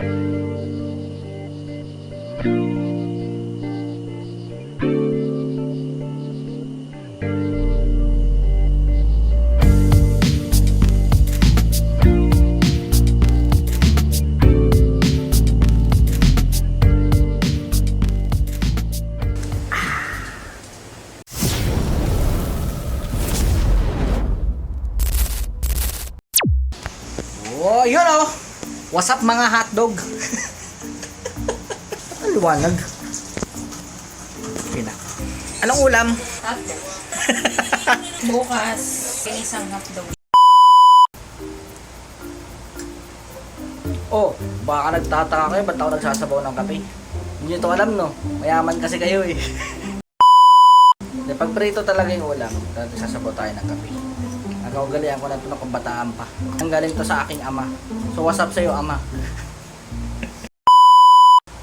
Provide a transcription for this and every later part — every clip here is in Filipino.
Oh, yun oh. What's up mga hotdog? Ang liwanag. Okay na. Anong ulam? Hotdog. Bukas, isang hotdog. Oh, baka nagtataka kayo, ba't ako nagsasabaw ng kape? Hindi nyo to alam, no? Mayaman kasi kayo eh. Pag prito talaga yung ulam, nagsasabaw tayo ng kape. Nagkagalian ko na ito ng kabataan pa. Ang galing to sa aking ama. So what's up sa'yo, ama?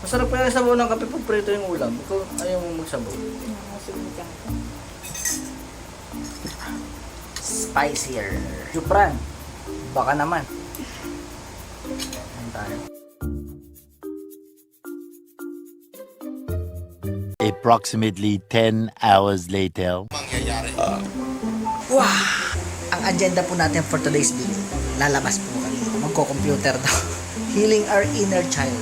Masarap kaya sabaw ng kape pag prito yung ulam. Ikaw ayaw mo magsabaw. Spicier. Jupran. Baka naman. Ayan tayo. Approximately 10 hours later. Wow! Ang agenda po natin for today's video, lalabas po kami. Magko-computer daw. Healing our inner child.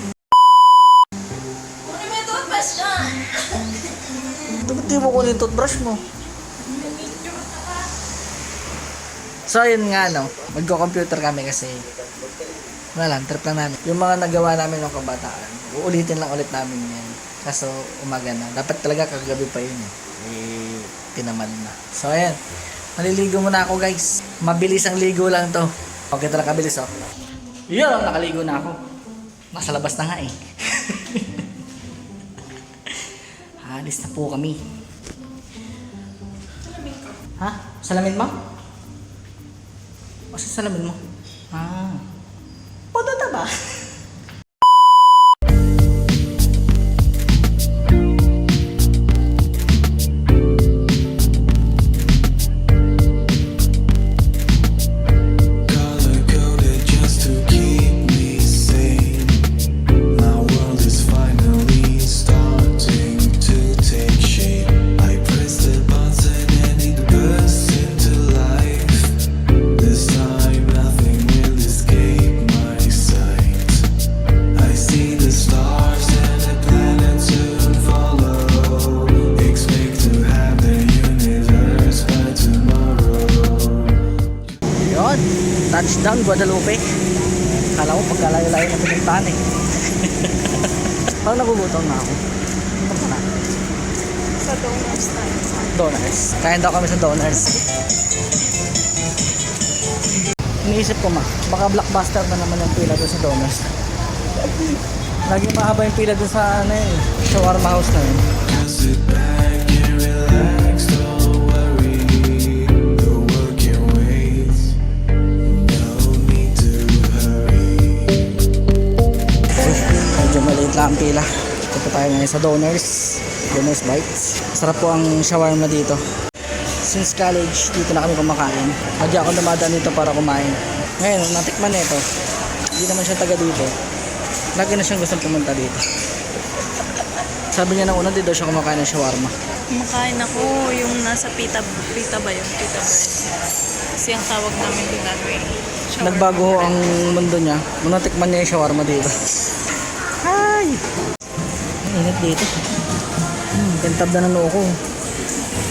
Ano may toothbrush dyan? Bakit di mo kunin yung toothbrush mo? So yun nga no, magko-computer kami kasi wala lang, trip lang namin. Yung mga nagawa namin ng kabataan, uulitin lang ulit namin yan. Kaso umaga na. Dapat talaga kagabi pa yun eh. Tinamad na. So ayan. Maliligo muna ako guys. Mabilis ang ligo lang to. Okay talaga kabilis oh. Yun, nakaligo na ako. Nasa labas na nga eh. Alis na po kami. Ha? Salamin mo? O sa salamin mo? Ah. Puto ba? Touchdown Guadalupe. Kala ko pagkalayo-layo na pinuntahan eh. Parang nagugutom na ako. Ito na. Sa donors tayo. Donors. Kain daw kami sa donors. Iniisip ko baka blockbuster na naman yung pila doon sa donors. Lagi mahaba yung pila doon sa ano eh, shawarma house na yun. Maliit lang ang pila. Ito po tayo ngayon sa Donors Bites. Sarap po ang shawarma dito. Since college, dito na kami kumakain. Lagi ako dumadaan dito para kumain. Ngayon, natikman na ito. Hindi naman siya taga dito. Lagi na siyang gustong pumunta dito. Sabi niya na una, dito siya kumakain ng shawarma. Kumakain ako yung nasa pita ba yun? Pita bread. Kasi ang tawag namin dito Nagbago ang mundo niya. Muna tikman niya yung shawarma dito. Hi! Ang init dito. Gantab na ng noo ko.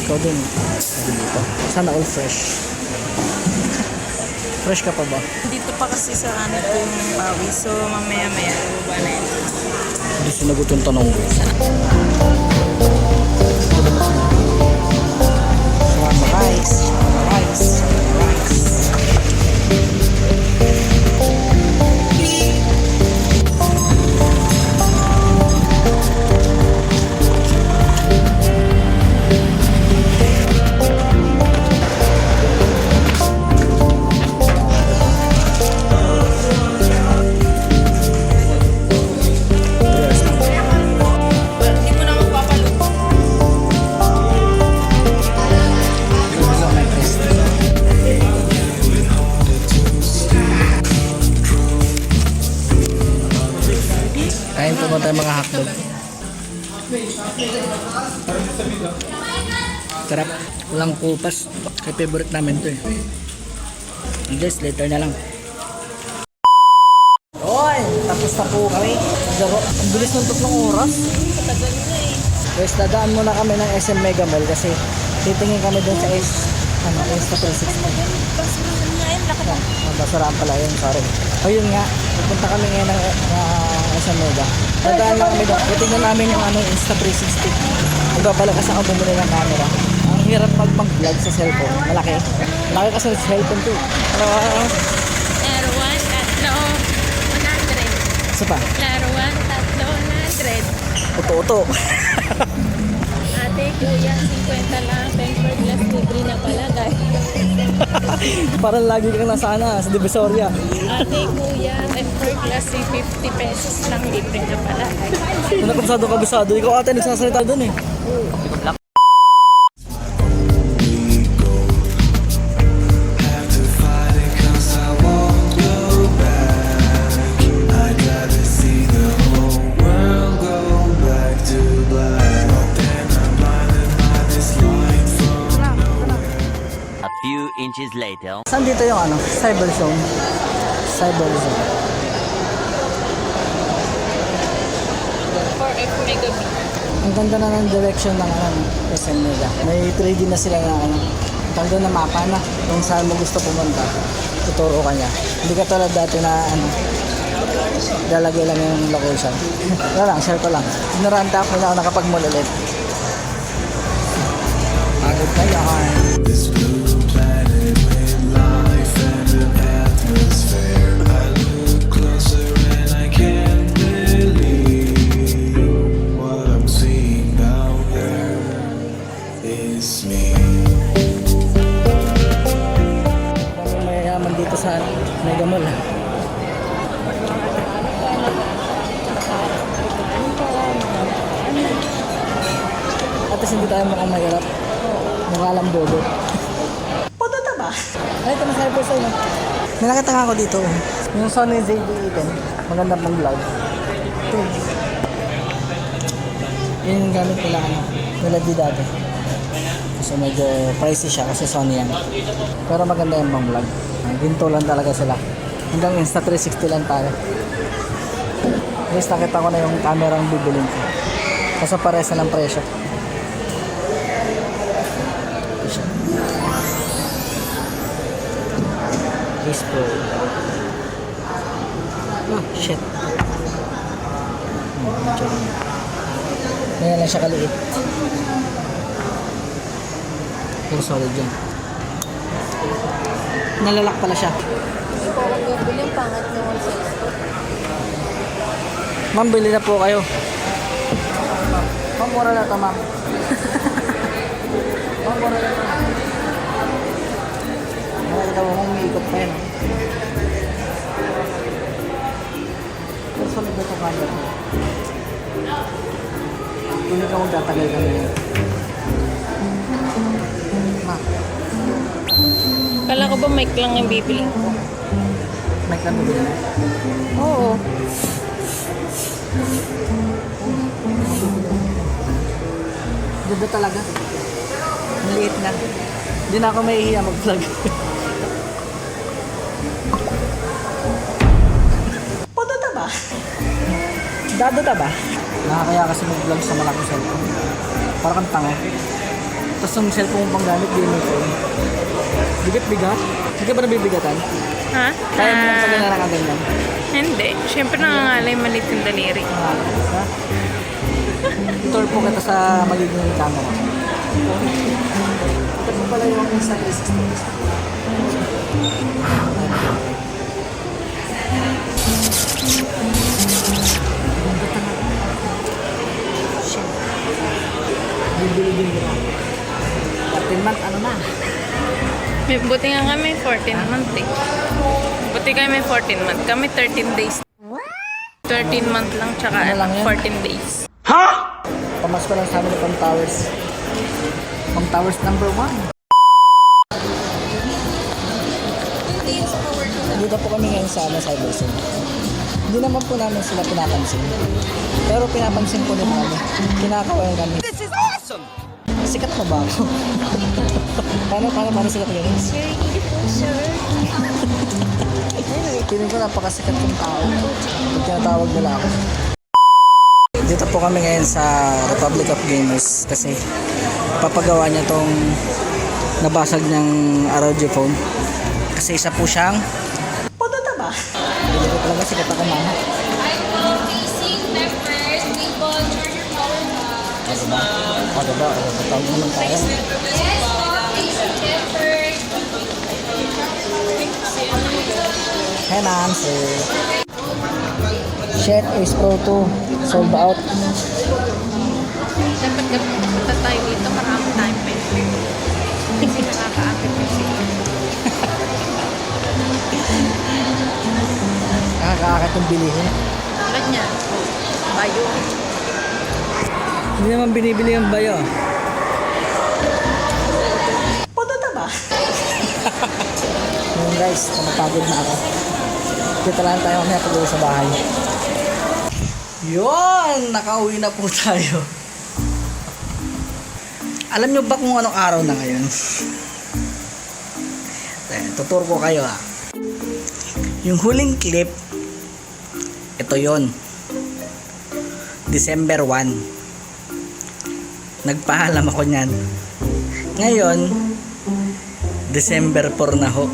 Ikaw din. Dito. Sana all fresh. Fresh ka pa ba? Dito pa kasi sa ano kong bawi. So mamaya-maya baba na yun. Hindi sinagot yung tanong ko. Shawarma rice. Shawarma rice. Shawarma rice. Kain po tayo mga hotdog. Sarap. Walang kupas. Kaya favorite namin to eh. Guys, later na lang. Oy! Tapos na po kami. Laro. Ang bilis ng 3 oras. Matagal na eh. Guys, dadaan muna kami ng SM Mega Mall kasi titingin kami dun sa Insta 360. Basurahan nga yun. Laki na. Basaraan pala yun, sorry. O yun nga, pupunta kami ngayon ng SM Mega. Dadaan lang kami doon. Titingnan namin yung Insta 360. Magbabalakas ako bumili ng camera. Ang hirap mag-vlog sa cellphone. Malaki. Malaki kasi sa cellphone to. Laruan, 100. Isa pa. Laruan, 100. Uto-uto. Ate, kuya, 50 lang. Tempered glass libre na pala, guys. Parang lagi kang nasa sa Divisoria. Ate, kuya, tempered glass 50 pesos lang libre na pala, guys. Kung kabisado. Ikaw ate nagsasalita doon eh. A few inches later. Saan dito yung Cyber Zone? Cyber Zone. 4F megabit. Ang ganda na ng direction ng SM Mega. May 3D na sila na tanda na mapa na kung saan mo gusto pumunta. Tuturo ka niya. Hindi ka tulad dati na lalagay lang yung location. Wala lang, share ko lang. Ignorante ako na ako nakapag-mall ulit. Pagod na yan. This blue planet with life and an atmosphere. I look closer and I can't believe what I'm seeing down there is me. Kami mayayaman dito sa Mega Mall. At least hindi tayo mukhang mahirap. Mukha lang bobo. Puto ba? Ay, ito na Cyber Zone. May nakita nga ako dito. Yung Sony ZV-10. Maganda pang vlog. Ito. Yun yung gamit nila nila di dati. Kasi medyo pricey siya kasi Sony yan. Pero maganda yung pang vlog. Ginto lang talaga sila. Hanggang Insta 360 lang tayo. At least nakita ko na yung camera ang bibilin ko. Kasi pares na ng presyo. Yes po. Oh, shit. Kaya lang siya kaliit. Pero solid yan. Nalalak pala siya. Hindi po ako bibili yung pangat ng Ma'am, bili na po kayo. Ma'am, mura na ito, ma'am. Ma'am, mura na ito. Nakakita mo kung umiikot pa yan. Pero solid na ito camera. Hindi ka magtatagal kami yan. Ma, Kala ko ba mic lang yung bibili ko? mic lang bibili na. Oo. Ganda talaga. Maliit na. Hindi na ako mahihiya mag-vlog. Puto ba? Dado ba? Nakakaya kasi mag-vlog sa malaking cellphone. Parang kang tanga. Tapos yung cellphone mong panggamit, di mo phone. Bigat-bigat? Hindi ka ba nabibigatan? Ha? Kaya mo yung pag-anaran ka ganyan? Hindi. Siyempre nangangalay maliit yung daliri. Ha? Tour po kita sa magiging camera. Ito po pala yung Insta 360. Bibili-bili na. 14 month, ano na? Buti nga kami 14 month eh. Buti kami 14 month. Kami 13 days. 13 month lang tsaka Ano lang yan? 14 days. Pamas ko lang sa amin ng Pang Towers. Pang Towers number 1. Dito po kami ngayon sa Cyber Zone. Hindi naman po namin sila pinapansin. Pero pinapansin po nila kami. Kinakawalan kami. This is awesome! Sikat na ba ako? paano sikat yun? Sir, hindi po, sir. Feeling ko napakasikat kong tao. Pag tinatawag nila ako. Dito po kami ngayon sa Republic of Gamers kasi papagawa niya tong nabasag niyang ROG phone. Kasi isa po siyang podota ba? Hindi ko talaga sikat ako mama. iPhone, facing, members, cable, charger, power bank. Ano ba? Tawag naman tayo. Yes, top, facing, members. Hey ma'am, sir. Shet Ace Pro 2. Sold out. Dapat punta tayo dito, marami tayong pwede. Kasi nakakaakit kasi. Nakakaakit yung bilihin. Tulad niya. Bayo. Hindi naman binibili yung bayo. Podota ba? Ngayon guys, napagod na ako. Dito lang tayo kami pag-uwi sa bahay. Yun! Nakauwi na po tayo. Alam nyo ba kung anong araw na ngayon? Tutur ko kayo ha. Yung huling clip, ito yon, December 1. Nagpaalam ako niyan. Ngayon, December 4 na ho.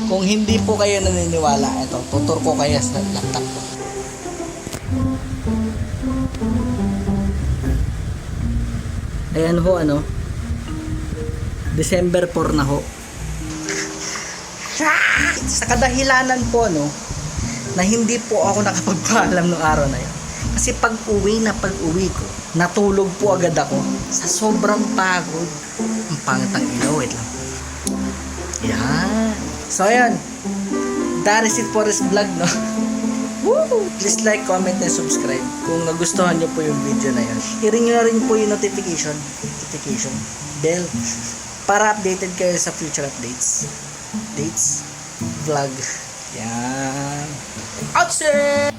Kung hindi po kayo naniniwala, ito, tutur ko kayo sa laptop ko. Ayan ho, ano, December 4 na ho. Sa kadahilanan po, no, na hindi po ako nakapagpaalam ng araw na yun. Kasi pag-uwi ko, natulog po agad ako sa sobrang pagod. Ang pangit ang ilaw, wait lang. Yan. So, ayan. That is it for this vlog, no? Woo! Please like, comment, and subscribe kung nagustuhan nyo po yung video na yun. I-ring nyo na rin po yung notification bell para updated kayo sa future updates. Vlog. Yan. Out, sir!